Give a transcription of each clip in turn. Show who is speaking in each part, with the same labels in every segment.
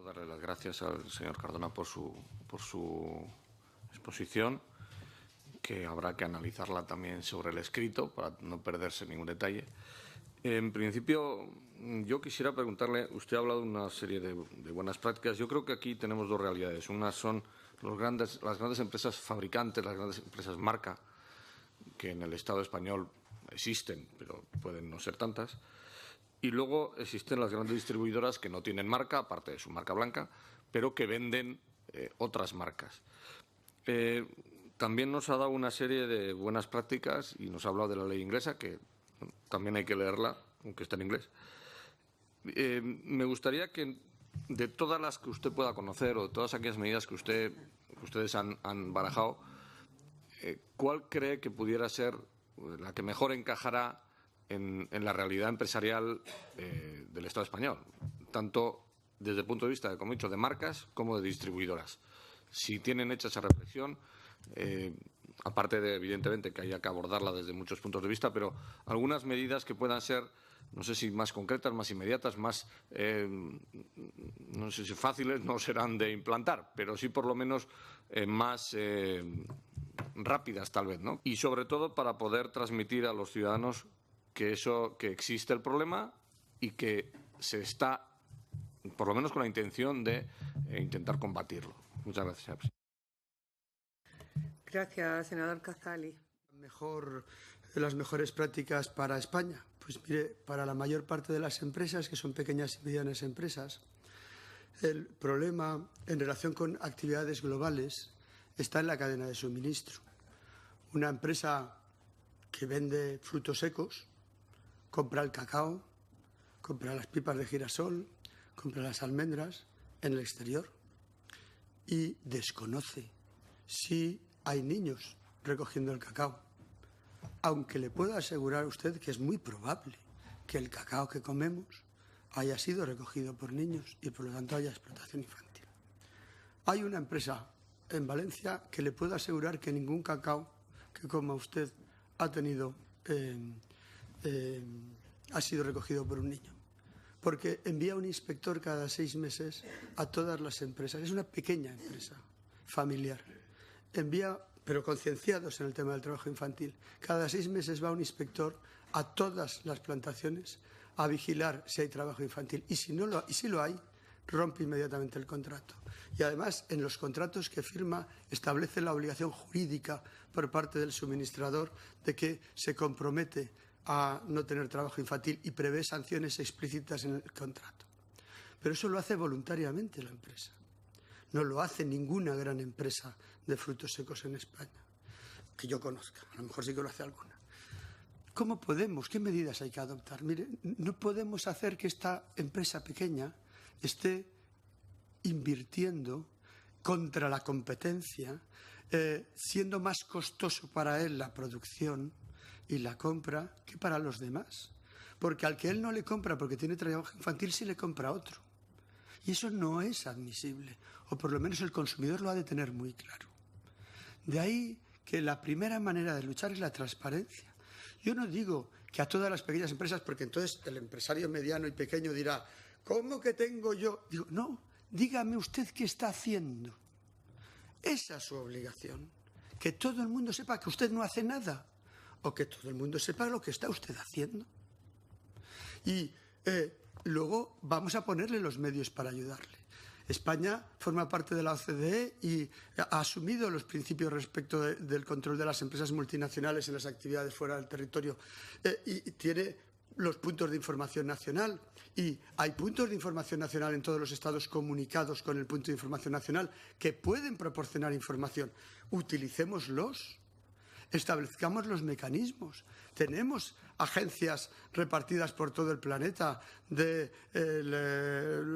Speaker 1: darle las gracias al señor Cardona por su exposición, que habrá que analizarla también sobre el escrito para no perderse ningún detalle. En principio, yo quisiera preguntarle, usted ha hablado de una serie de buenas prácticas. Yo creo que aquí tenemos dos realidades. Unas son las grandes empresas fabricantes, las grandes empresas marca, que en el Estado español existen, pero pueden no ser tantas. Y luego existen las grandes distribuidoras que no tienen marca, aparte de su marca blanca, pero que venden otras marcas. También nos ha dado una serie de buenas prácticas y nos ha hablado de la ley inglesa, que también hay que leerla, aunque está en inglés. Me gustaría que, de todas las que usted pueda conocer o de todas aquellas medidas que ustedes han barajado, ¿cuál cree que pudiera ser la que mejor encajará en la realidad empresarial del Estado español, tanto desde el punto de vista, como he dicho, de marcas como de distribuidoras? Si tienen hecha esa reflexión, aparte de, evidentemente, que haya que abordarla desde muchos puntos de vista, pero algunas medidas que puedan ser, no sé si más concretas, más inmediatas, más, no sé si fáciles, no serán de implantar, pero sí por lo menos más rápidas tal vez, ¿no? Y sobre todo para poder transmitir a los ciudadanos que existe el problema y que se está, por lo menos con la intención de intentar combatirlo. Muchas gracias.
Speaker 2: Gracias, senador Casali.
Speaker 3: Las mejores prácticas para España. Pues mire, para la mayor parte de las empresas, que son pequeñas y medianas empresas, el problema en relación con actividades globales está en la cadena de suministro. Una empresa que vende frutos secos compra el cacao, compra las pipas de girasol, compra las almendras en el exterior y desconoce si hay niños recogiendo el cacao. Aunque le puedo asegurar a usted que es muy probable que el cacao que comemos haya sido recogido por niños y por lo tanto haya explotación infantil. Hay una empresa en Valencia que le puedo asegurar que ningún cacao que coma usted ha sido recogido por un niño, porque envía un inspector cada 6 meses a todas las empresas. Es una pequeña empresa familiar. Envía, pero concienciados en el tema del trabajo infantil. Cada 6 meses va un inspector a todas las plantaciones a vigilar si hay trabajo infantil. Y si lo hay, rompe inmediatamente el contrato. Y además, en los contratos que firma, establece la obligación jurídica por parte del suministrador de que se compromete a no tener trabajo infantil y prevé sanciones explícitas en el contrato. Pero eso lo hace voluntariamente la empresa. No lo hace ninguna gran empresa de frutos secos en España, que yo conozca. A lo mejor sí que lo hace alguna. ¿Cómo podemos? ¿Qué medidas hay que adoptar? Mire, no podemos hacer que esta empresa pequeña esté invirtiendo contra la competencia, siendo más costoso para él la producción y la compra que para los demás. Porque al que él no le compra porque tiene trabajo infantil, sí le compra otro. Y eso no es admisible, o por lo menos el consumidor lo ha de tener muy claro. De ahí que la primera manera de luchar es la transparencia. Yo no digo que a todas las pequeñas empresas, porque entonces el empresario mediano y pequeño dirá, ¿cómo que tengo yo? Digo, no, dígame usted qué está haciendo. Esa es su obligación. Que todo el mundo sepa que usted no hace nada, o que todo el mundo sepa lo que está usted haciendo. Y luego vamos a ponerle los medios para ayudarle. España forma parte de la OCDE y ha asumido los principios respecto del control de las empresas multinacionales en las actividades fuera del territorio y tiene los puntos de información nacional. Y hay puntos de información nacional en todos los estados comunicados con el punto de información nacional que pueden proporcionar información. Utilicémoslos. Establezcamos los mecanismos. Tenemos agencias repartidas por todo el planeta, del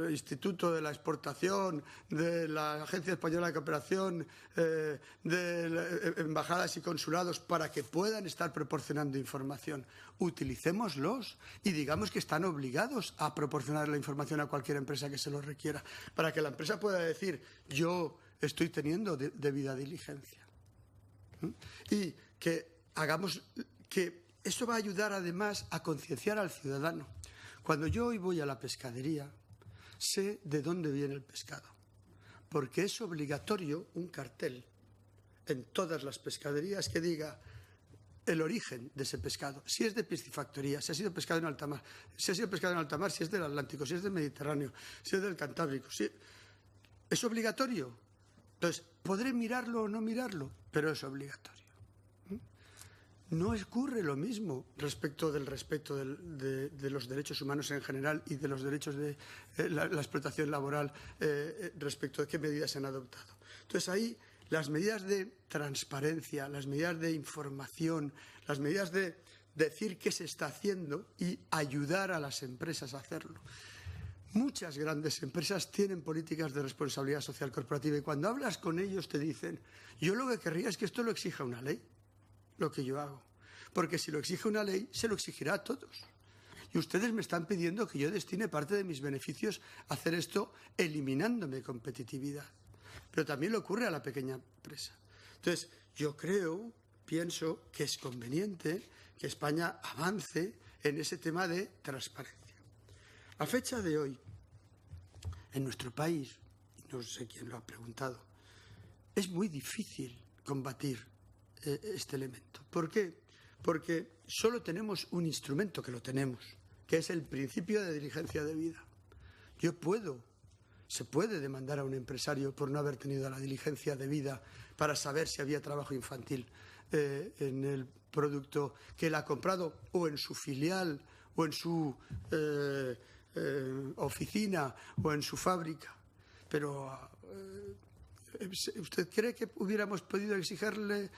Speaker 3: Instituto de la Exportación, de la Agencia Española de Cooperación, de embajadas y consulados, para que puedan estar proporcionando información. Utilicémoslos y digamos que están obligados a proporcionar la información a cualquier empresa que se lo requiera, para que la empresa pueda decir, yo estoy teniendo debida diligencia. Y que eso va a ayudar además a concienciar al ciudadano. Cuando yo hoy voy a la pescadería, sé de dónde viene el pescado, porque es obligatorio un cartel en todas las pescaderías que diga el origen de ese pescado, si es de piscifactoría, si ha sido pescado en alta mar, si es del Atlántico, si es del Mediterráneo, si es del Cantábrico, es obligatorio. Entonces, podré mirarlo o no mirarlo, pero es obligatorio. No ocurre lo mismo respecto del respeto de los derechos humanos en general y de los derechos de la explotación laboral respecto de qué medidas se han adoptado. Entonces, ahí las medidas de transparencia, las medidas de información, las medidas de decir qué se está haciendo y ayudar a las empresas a hacerlo. Muchas grandes empresas tienen políticas de responsabilidad social corporativa y cuando hablas con ellos te dicen, yo lo que querría es que esto lo exija una ley, lo que yo hago. Porque si lo exige una ley, se lo exigirá a todos. Y ustedes me están pidiendo que yo destine parte de mis beneficios a hacer esto eliminándome competitividad. Pero también le ocurre a la pequeña empresa. Entonces, yo pienso que es conveniente que España avance en ese tema de transparencia. A fecha de hoy, en nuestro país, y no sé quién lo ha preguntado, es muy difícil combatir este elemento. ¿Por qué? Porque solo tenemos un instrumento que lo tenemos, que es el principio de diligencia debida. Se puede demandar a un empresario por no haber tenido la diligencia debida para saber si había trabajo infantil en el producto que él ha comprado o en su filial o en su oficina o en su fábrica. Pero ¿usted cree que hubiéramos podido exigirle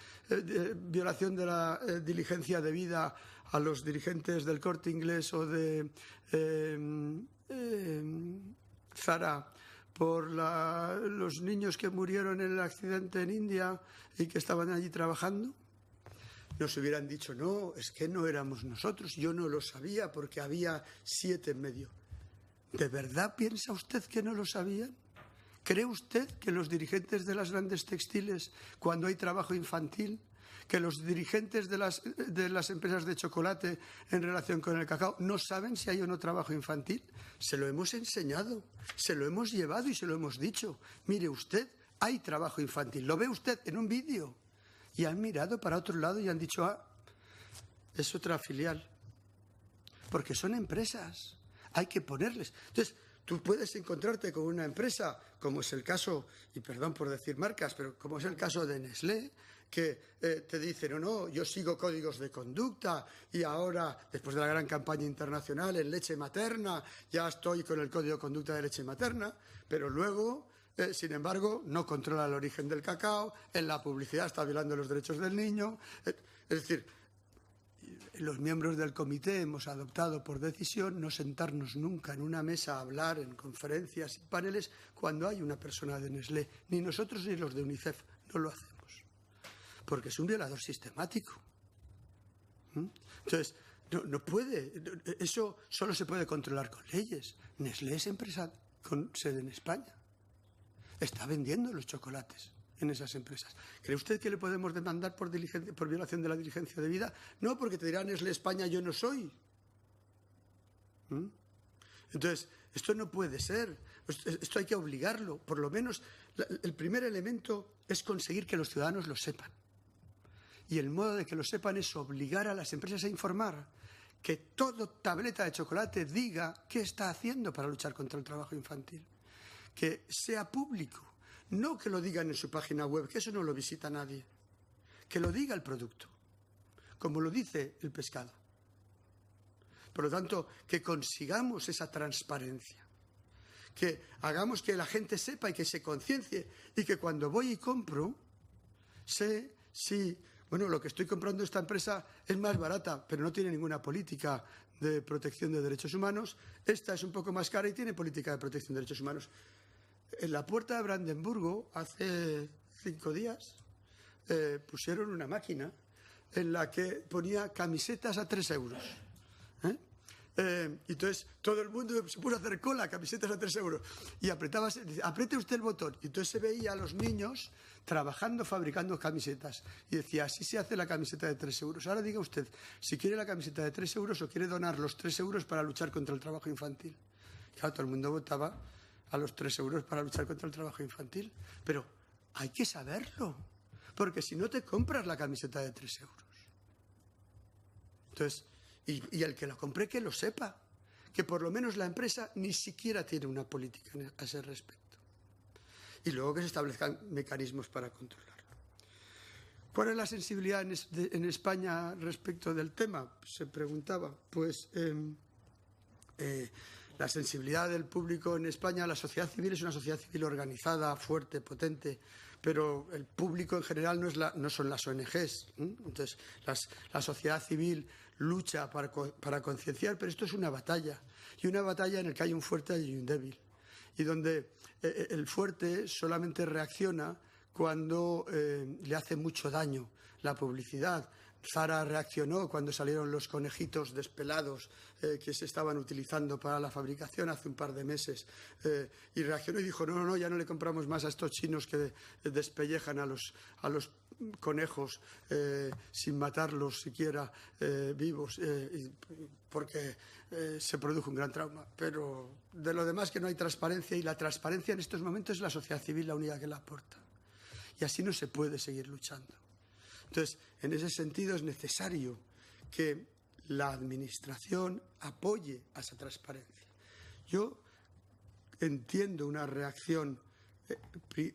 Speaker 3: violación de la diligencia debida a los dirigentes del Corte Inglés o de Zara por los niños que murieron en el accidente en India y que estaban allí trabajando? Nos hubieran dicho, no, es que no éramos nosotros, yo no lo sabía porque había 7 en medio. ¿De verdad piensa usted que no lo sabían? ¿Cree usted que los dirigentes de las grandes textiles, cuando hay trabajo infantil, que los dirigentes de las empresas de chocolate en relación con el cacao no saben si hay o no trabajo infantil? Se lo hemos enseñado, se lo hemos llevado y se lo hemos dicho. Mire usted, hay trabajo infantil, lo ve usted en un vídeo. Y han mirado para otro lado y han dicho, es otra filial. Porque son empresas, hay que ponerles. Entonces, tú puedes encontrarte con una empresa, como es el caso, y perdón por decir marcas, pero como es el caso de Nestlé, que te dicen, no, yo sigo códigos de conducta y ahora, después de la gran campaña internacional en leche materna, ya estoy con el código de conducta de leche materna, pero luego, sin embargo, no controla el origen del cacao, en la publicidad está violando los derechos del niño. Es decir, los miembros del comité hemos adoptado por decisión no sentarnos nunca en una mesa a hablar en conferencias y paneles cuando hay una persona de Nestlé. Ni nosotros ni los de UNICEF no lo hacemos. Porque es un violador sistemático. Entonces, no puede. Eso solo se puede controlar con leyes. Nestlé es empresa con sede en España. Está vendiendo los chocolates en esas empresas. ¿Cree usted que le podemos demandar por violación de la diligencia debida? No, porque te dirán, Nestlé España, yo no soy. Entonces, esto no puede ser. Esto hay que obligarlo. Por lo menos, el primer elemento es conseguir que los ciudadanos lo sepan. Y el modo de que lo sepan es obligar a las empresas a informar, que todo tableta de chocolate diga qué está haciendo para luchar contra el trabajo infantil. Que sea público. No que lo digan en su página web, que eso no lo visita nadie. Que lo diga el producto, como lo dice el pescado. Por lo tanto, que consigamos esa transparencia. Que hagamos que la gente sepa y que se conciencie. Y que cuando voy y compro, sé si, bueno, lo que estoy comprando esta empresa es más barata, pero no tiene ninguna política de protección de derechos humanos. Esta es un poco más cara y tiene política de protección de derechos humanos. En la puerta de Brandenburgo, hace 5 días, pusieron una máquina en la que ponía camisetas a 3 euros. Entonces, todo el mundo se puso a hacer cola, camisetas a 3 euros. Y apriete usted el botón. Y entonces se veía a los niños trabajando, fabricando camisetas. Y decía, así se hace la camiseta de 3 euros. Ahora diga usted, si quiere la camiseta de 3 euros o quiere donar los 3 euros para luchar contra el trabajo infantil. Claro, todo el mundo votaba a los 3 euros para luchar contra el trabajo infantil. Pero hay que saberlo, porque si no te compras la camiseta de 3 euros. Entonces, y el que la compre que lo sepa, que por lo menos la empresa ni siquiera tiene una política a ese respecto. Y luego que se establezcan mecanismos para controlarlo. ¿Cuál es la sensibilidad en España respecto del tema? Se preguntaba. Pues la sensibilidad del público en España, la sociedad civil es una sociedad civil organizada, fuerte, potente, pero el público en general no son las ONGs. Entonces, la sociedad civil lucha para concienciar, pero esto es una batalla, y una batalla en la que hay un fuerte y un débil, y donde el fuerte solamente reacciona cuando le hace mucho daño la publicidad. Zara reaccionó cuando salieron los conejitos despelados que se estaban utilizando para la fabricación hace un par de meses, y reaccionó y dijo no, ya no le compramos más a estos chinos que despellejan a los conejos sin matarlos siquiera vivos, porque se produjo un gran trauma. Pero de lo demás que no hay transparencia, y la transparencia en estos momentos es la sociedad civil la única que la aporta, y así no se puede seguir luchando. Entonces, en ese sentido es necesario que la Administración apoye a esa transparencia. Yo entiendo una reacción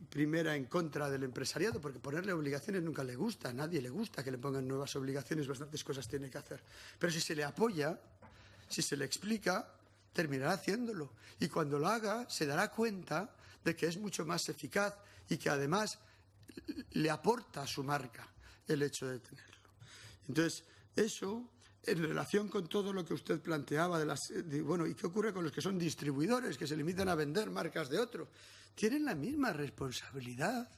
Speaker 3: primera en contra del empresariado, porque ponerle obligaciones nunca le gusta, a nadie le gusta que le pongan nuevas obligaciones, bastantes cosas tiene que hacer. Pero si se le apoya, si se le explica, terminará haciéndolo. Y cuando lo haga, se dará cuenta de que es mucho más eficaz y que además le aporta a su marca el hecho de tenerlo. Entonces, eso, en relación con todo lo que usted planteaba ¿y qué ocurre con los que son distribuidores, que se limitan a vender marcas de otro? Tienen la misma responsabilidad,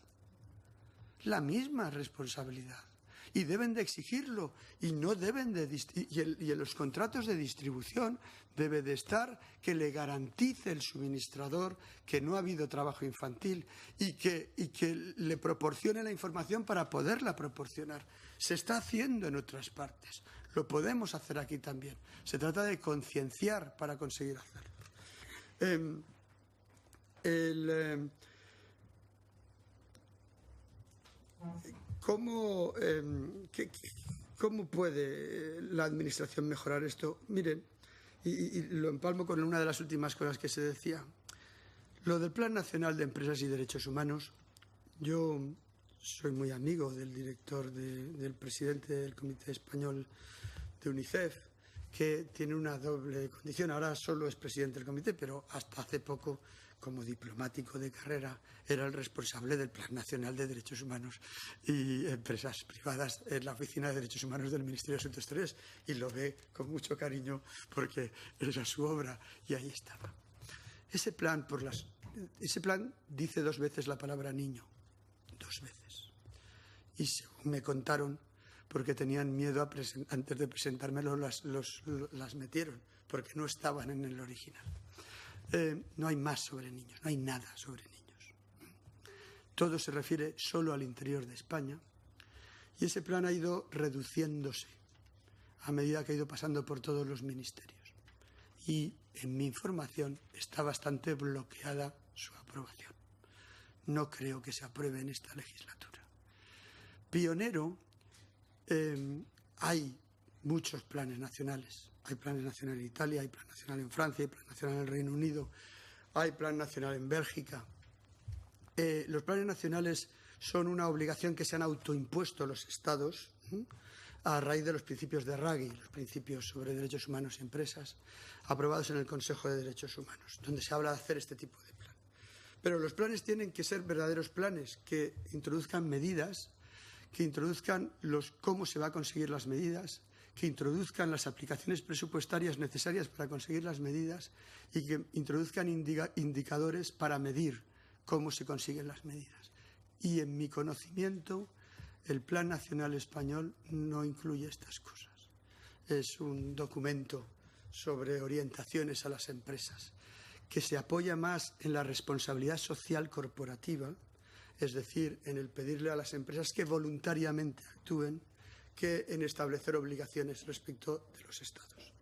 Speaker 3: y deben de exigirlo, y no deben y en los contratos de distribución debe de estar que le garantice el suministrador que no ha habido trabajo infantil, y que le proporcione la información para poderla proporcionar. Se está haciendo en otras partes, lo podemos hacer aquí también. Se trata de concienciar para conseguir hacerlo. ¿Cómo puede la Administración mejorar esto? Miren, y lo empalmo con una de las últimas cosas que se decía. Lo del Plan Nacional de Empresas y Derechos Humanos, yo soy muy amigo del director, del presidente del Comité Español de UNICEF, que tiene una doble condición. Ahora solo es presidente del comité, pero hasta hace poco, como diplomático de carrera, era el responsable del Plan Nacional de Derechos Humanos y Empresas Privadas en la Oficina de Derechos Humanos del Ministerio de Asuntos Exteriores, y lo ve con mucho cariño porque era su obra y ahí estaba. Ese plan dice 2 veces la palabra niño, 2 veces. Y según me contaron, porque tenían miedo antes de presentármelo, las metieron, porque no estaban en el original. No hay más sobre niños, no hay nada sobre niños. Todo se refiere solo al interior de España, y ese plan ha ido reduciéndose a medida que ha ido pasando por todos los ministerios. Y en mi información está bastante bloqueada su aprobación. No creo que se apruebe en esta legislatura. Pionero, hay muchos planes nacionales. Hay planes nacionales en Italia, hay plan nacional en Francia, hay plan nacional en el Reino Unido, hay plan nacional en Bélgica. Los planes nacionales son una obligación que se han autoimpuesto los Estados a raíz de los principios de Ruggie, los principios sobre derechos humanos y empresas, aprobados en el Consejo de Derechos Humanos, donde se habla de hacer este tipo de plan. Pero los planes tienen que ser verdaderos planes que introduzcan medidas, que introduzcan cómo se va a conseguir las medidas, que introduzcan las aplicaciones presupuestarias necesarias para conseguir las medidas, y que introduzcan indicadores para medir cómo se consiguen las medidas. Y en mi conocimiento, el Plan Nacional Español no incluye estas cosas. Es un documento sobre orientaciones a las empresas que se apoya más en la responsabilidad social corporativa, es decir, en el pedirle a las empresas que voluntariamente actúen, que en establecer obligaciones respecto de los Estados.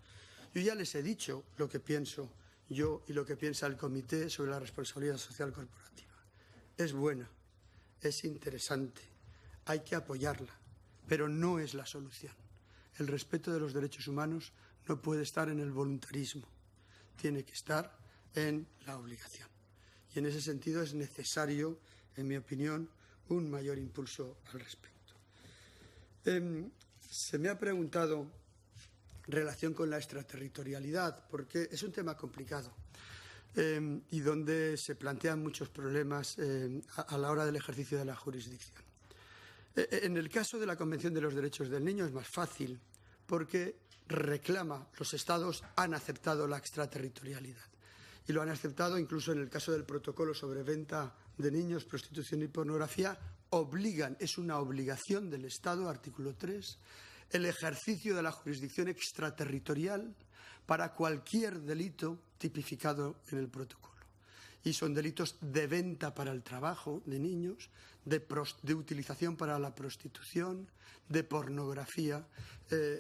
Speaker 3: Yo ya les he dicho lo que pienso yo y lo que piensa el Comité sobre la responsabilidad social corporativa. Es buena, es interesante, hay que apoyarla, pero no es la solución. El respeto de los derechos humanos no puede estar en el voluntarismo, tiene que estar en la obligación. Y en ese sentido es necesario, en mi opinión, un mayor impulso al respecto. Se me ha preguntado en relación con la extraterritorialidad, porque es un tema complicado y donde se plantean muchos problemas a la hora del ejercicio de la jurisdicción. En el caso de la Convención de los Derechos del Niño es más fácil, porque los Estados han aceptado la extraterritorialidad. Y lo han aceptado incluso en el caso del protocolo sobre venta de niños, prostitución y pornografía. Es una obligación del Estado, artículo 3, el ejercicio de la jurisdicción extraterritorial para cualquier delito tipificado en el protocolo. Y son delitos de venta para el trabajo de niños, de utilización para la prostitución, de pornografía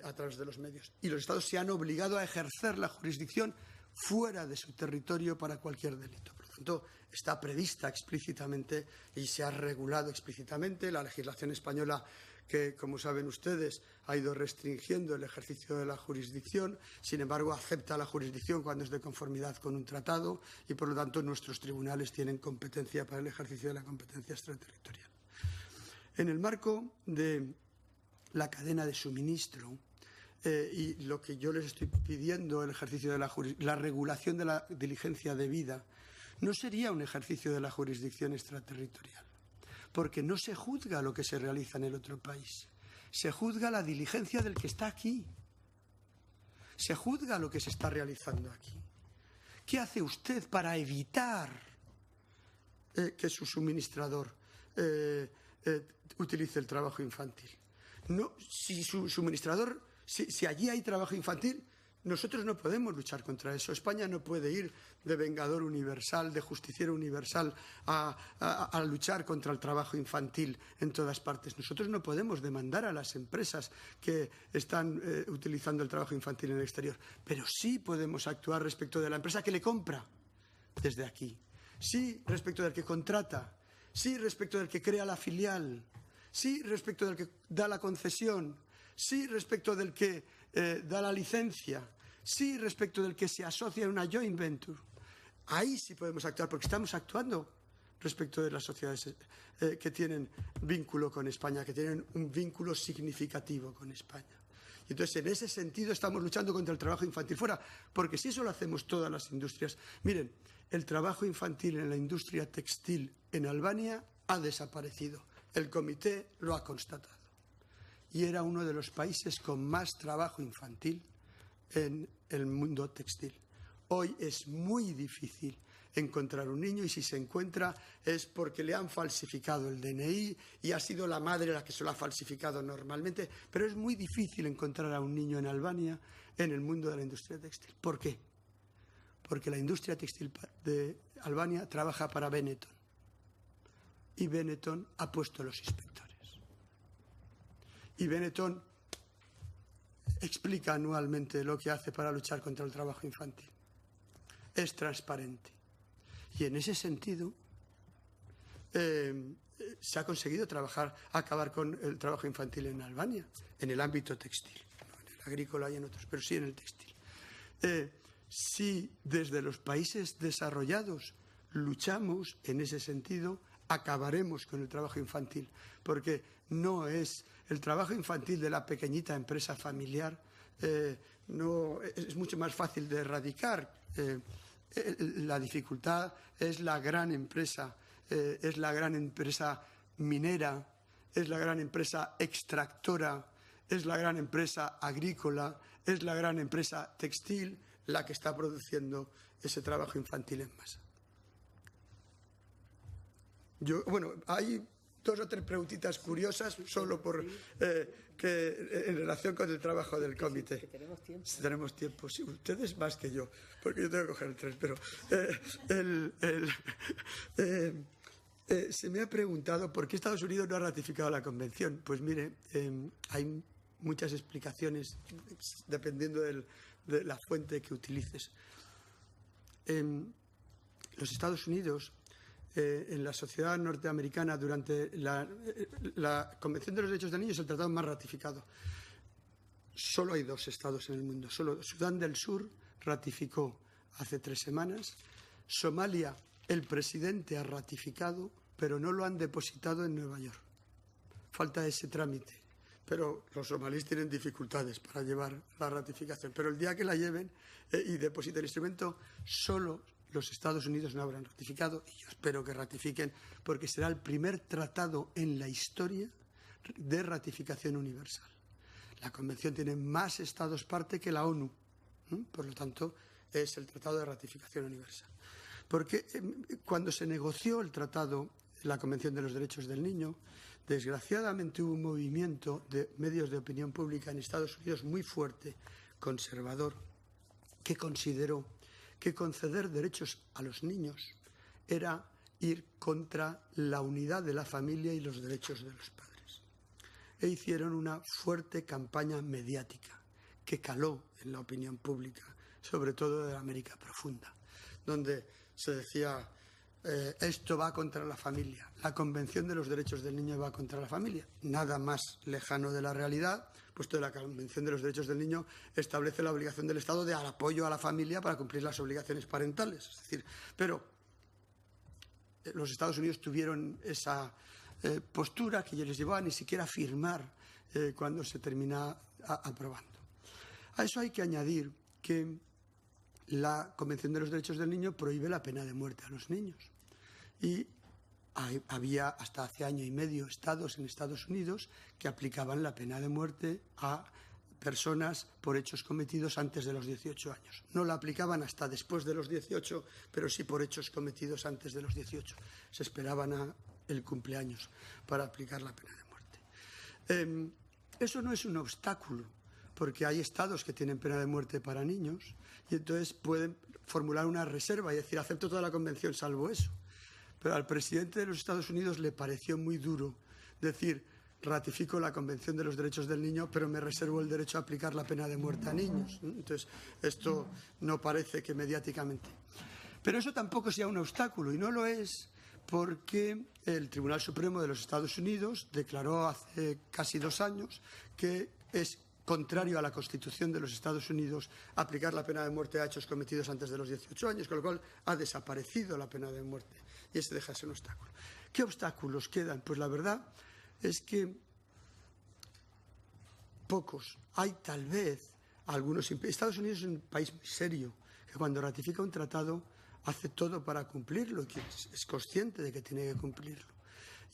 Speaker 3: a través de los medios. Y los Estados se han obligado a ejercer la jurisdicción fuera de su territorio para cualquier delito. Por lo tanto, está prevista explícitamente y se ha regulado explícitamente. La legislación española, que, como saben ustedes, ha ido restringiendo el ejercicio de la jurisdicción, sin embargo, acepta la jurisdicción cuando es de conformidad con un tratado y, por lo tanto, nuestros tribunales tienen competencia para el ejercicio de la competencia extraterritorial. En el marco de la cadena de suministro, y lo que yo les estoy pidiendo, el ejercicio de la regulación de la diligencia debida, no sería un ejercicio de la jurisdicción extraterritorial, porque no se juzga lo que se realiza en el otro país, se juzga la diligencia del que está aquí, se juzga lo que se está realizando aquí. ¿Qué hace usted para evitar que su suministrador utilice el trabajo infantil? No, si su suministrador... Si allí hay trabajo infantil, nosotros no podemos luchar contra eso. España no puede ir de vengador universal, de justiciero universal a luchar contra el trabajo infantil en todas partes. Nosotros no podemos demandar a las empresas que están utilizando el trabajo infantil en el exterior, pero sí podemos actuar respecto de la empresa que le compra desde aquí, sí respecto del que contrata, sí respecto del que crea la filial, sí respecto del que da la concesión, sí respecto del que da la licencia, sí respecto del que se asocia en una joint venture. Ahí sí podemos actuar, porque estamos actuando respecto de las sociedades que tienen vínculo con España, que tienen un vínculo significativo con España. Y entonces, en ese sentido, estamos luchando contra el trabajo infantil fuera, porque si eso lo hacemos todas las industrias. Miren, el trabajo infantil en la industria textil en Albania ha desaparecido. El Comité lo ha constatado. Y era uno de los países con más trabajo infantil en el mundo textil. Hoy es muy difícil encontrar un niño y si se encuentra es porque le han falsificado el DNI y ha sido la madre la que se lo ha falsificado normalmente, pero es muy difícil encontrar a un niño en Albania en el mundo de la industria textil. ¿Por qué? Porque la industria textil de Albania trabaja para Benetton y Benetton ha puesto los inspectores. Y Benetton explica anualmente lo que hace para luchar contra el trabajo infantil. Es transparente. Y en ese sentido se ha conseguido acabar con el trabajo infantil en Albania, en el ámbito textil, no en el agrícola y en otros, pero sí en el textil. Si desde los países desarrollados luchamos en ese sentido, acabaremos con el trabajo infantil, porque no es el trabajo infantil de la pequeñita empresa familiar, no es mucho más fácil de erradicar. La dificultad es la gran empresa minera, es la gran empresa extractora, es la gran empresa agrícola, es la gran empresa textil la que está produciendo ese trabajo infantil en masa. Hay dos o tres preguntitas curiosas solo en relación con el trabajo del comité.
Speaker 2: Tenemos tiempo.
Speaker 3: Si tenemos tiempo, sí, ustedes más que yo, porque yo tengo que coger el tren, pero se me ha preguntado por qué Estados Unidos no ha ratificado la convención. Pues mire, hay muchas explicaciones dependiendo de la fuente que utilices. en los Estados Unidos, en la sociedad norteamericana, durante la Convención de los Derechos del Niño, es el tratado más ratificado. Solo hay 2 estados en el mundo. Solo Sudán del Sur ratificó hace 3 semanas. Somalia, el presidente ha ratificado, pero no lo han depositado en Nueva York. Falta ese trámite. Pero los somalíes tienen dificultades para llevar la ratificación. Pero el día que la lleven y depositen el instrumento, solo los Estados Unidos no habrán ratificado, y yo espero que ratifiquen, porque será el primer tratado en la historia de ratificación universal. La Convención tiene más Estados parte que la ONU, por lo tanto, es el Tratado de Ratificación Universal. Porque cuando se negoció el Tratado, la Convención de los Derechos del Niño, desgraciadamente hubo un movimiento de medios de opinión pública en Estados Unidos muy fuerte, conservador, que consideró que conceder derechos a los niños era ir contra la unidad de la familia y los derechos de los padres. E hicieron una fuerte campaña mediática que caló en la opinión pública, sobre todo de la América profunda, donde se decía esto va contra la familia, la Convención de los Derechos del Niño va contra la familia. Nada más lejano de la realidad, puesto que la Convención de los Derechos del Niño establece la obligación del Estado de dar apoyo a la familia para cumplir las obligaciones parentales. Es decir, pero los Estados Unidos tuvieron esa postura que les llevaba a ni siquiera a firmar cuando se termina aprobando. A eso hay que añadir que la Convención de los Derechos del Niño prohíbe la pena de muerte a los niños. Y había hasta hace año y medio estados en Estados Unidos que aplicaban la pena de muerte a personas por hechos cometidos antes de los 18 años. No la aplicaban hasta después de los 18, pero sí por hechos cometidos antes de los 18. Se esperaban a el cumpleaños para aplicar la pena de muerte. Eso no es un obstáculo, porque hay estados que tienen pena de muerte para niños y entonces pueden formular una reserva y decir acepto toda la convención salvo eso. Pero al presidente de los Estados Unidos le pareció muy duro decir ratifico la Convención de los Derechos del Niño, pero me reservo el derecho a aplicar la pena de muerte a niños. Entonces, esto no parece que mediáticamente. Pero eso tampoco sea un obstáculo, y no lo es porque el Tribunal Supremo de los Estados Unidos declaró hace casi 2 años que es contrario a la Constitución de los Estados Unidos aplicar la pena de muerte a hechos cometidos antes de los 18 años, con lo cual ha desaparecido la pena de muerte y ese deja de ser un obstáculo. ¿Qué obstáculos quedan? Pues la verdad es que pocos. Hay tal vez algunos. Estados Unidos es un país muy serio, que cuando ratifica un tratado hace todo para cumplirlo, que es consciente de que tiene que cumplirlo.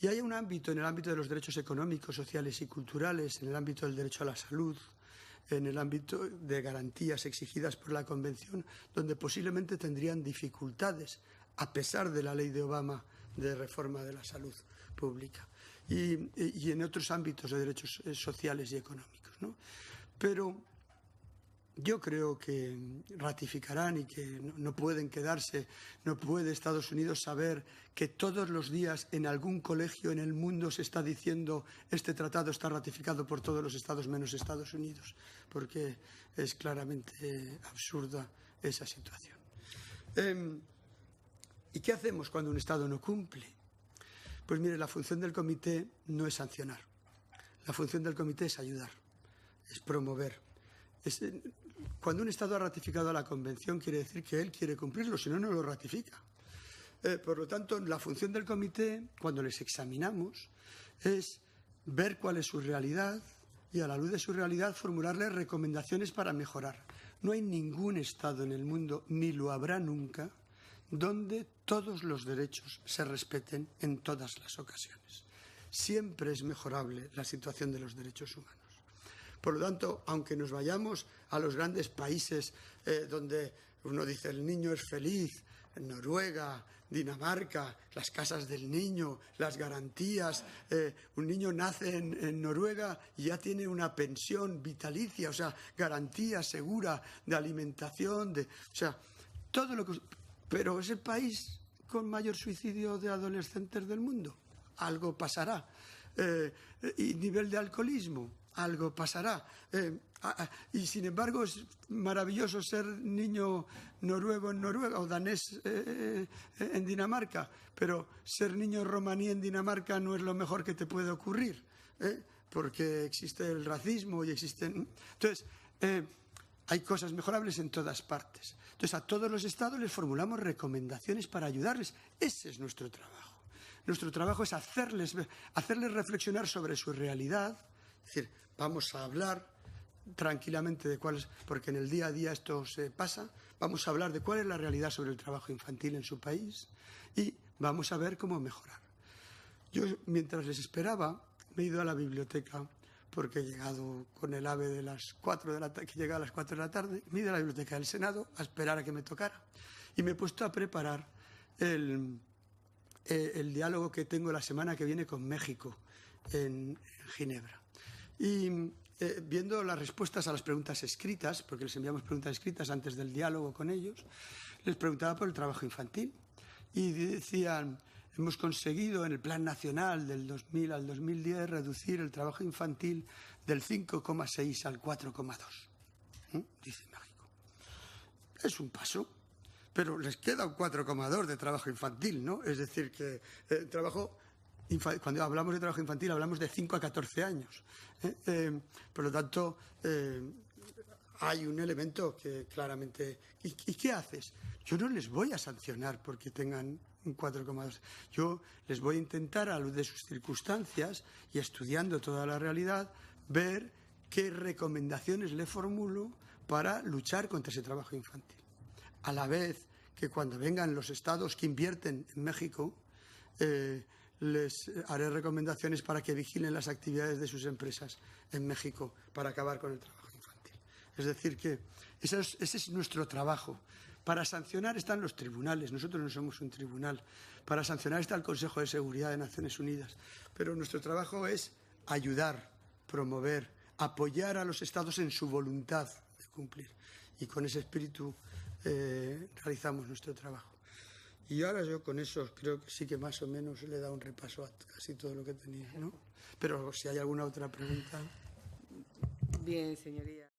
Speaker 3: Y hay un ámbito, en el ámbito de los derechos económicos, sociales y culturales, en el ámbito del derecho a la salud, en el ámbito de garantías exigidas por la Convención, donde posiblemente tendrían dificultades, a pesar de la ley de Obama de reforma de la salud pública, y en otros ámbitos de derechos sociales y económicos, ¿no? Pero yo creo que ratificarán y que no pueden quedarse, no puede Estados Unidos saber que todos los días en algún colegio en el mundo se está diciendo este tratado está ratificado por todos los estados menos Estados Unidos, porque es claramente absurda esa situación. ¿Y qué hacemos cuando un Estado no cumple? Pues mire, la función del comité no es sancionar. La función del comité es ayudar, es promover. Cuando un Estado ha ratificado la Convención quiere decir que él quiere cumplirlo, si no, no lo ratifica. Por lo tanto, la función del comité, cuando les examinamos, es ver cuál es su realidad y a la luz de su realidad formularles recomendaciones para mejorar. No hay ningún Estado en el mundo, ni lo habrá nunca, donde todos los derechos se respeten en todas las ocasiones. Siempre es mejorable la situación de los derechos humanos. Por lo tanto, aunque nos vayamos a los grandes países donde uno dice el niño es feliz, en Noruega, Dinamarca, las casas del niño, las garantías, un niño nace en Noruega y ya tiene una pensión vitalicia, o sea, garantía segura de alimentación, o sea, todo lo que... Pero es el país con mayor suicidio de adolescentes del mundo. Algo pasará. Y nivel de alcoholismo. algo pasará. Y sin embargo es maravilloso ser niño noruego en Noruega o danés en Dinamarca, pero ser niño romaní en Dinamarca no es lo mejor que te puede ocurrir, porque existe el racismo y existen... Entonces, hay cosas mejorables en todas partes. Entonces, a todos los estados les formulamos recomendaciones para ayudarles. Ese es nuestro trabajo. Nuestro trabajo es hacerles reflexionar sobre su realidad. Es decir, vamos a hablar tranquilamente de cuál es, porque en el día a día esto se pasa. Vamos a hablar de cuál es la realidad sobre el trabajo infantil en su país y vamos a ver cómo mejorar. Yo, mientras les esperaba, me he ido a la biblioteca porque he llegado con el AVE de las 4 de la tarde, que llega a las 4 de la tarde, me he ido a la biblioteca del Senado a esperar a que me tocara y me he puesto a preparar el diálogo que tengo la semana que viene con México en Ginebra. Y viendo las respuestas a las preguntas escritas, porque les enviamos preguntas escritas antes del diálogo con ellos, les preguntaba por el trabajo infantil y decían: hemos conseguido en el Plan Nacional del 2000 al 2010 reducir el trabajo infantil del 5,6 al 4,2. Dice México. Es un paso, pero les queda un 4,2 de trabajo infantil, ¿no? Es decir, que cuando hablamos de trabajo infantil hablamos de 5 a 14 años. Por lo tanto, hay un elemento que claramente... ¿Y qué haces? Yo no les voy a sancionar porque tengan un 4,2. Yo les voy a intentar, a luz de sus circunstancias y estudiando toda la realidad, ver qué recomendaciones le formulo para luchar contra ese trabajo infantil. A la vez que cuando vengan los estados que invierten en México, les haré recomendaciones para que vigilen las actividades de sus empresas en México para acabar con el trabajo infantil. Es decir, que ese es nuestro trabajo. Para sancionar están los tribunales, nosotros no somos un tribunal. Para sancionar está el Consejo de Seguridad de Naciones Unidas. Pero nuestro trabajo es ayudar, promover, apoyar a los estados en su voluntad de cumplir. Y con ese espíritu realizamos nuestro trabajo. Y ahora yo con eso creo que sí que más o menos le he dado un repaso a casi todo lo que tenía, ¿no? Pero si hay alguna otra pregunta.
Speaker 2: Bien, señoría.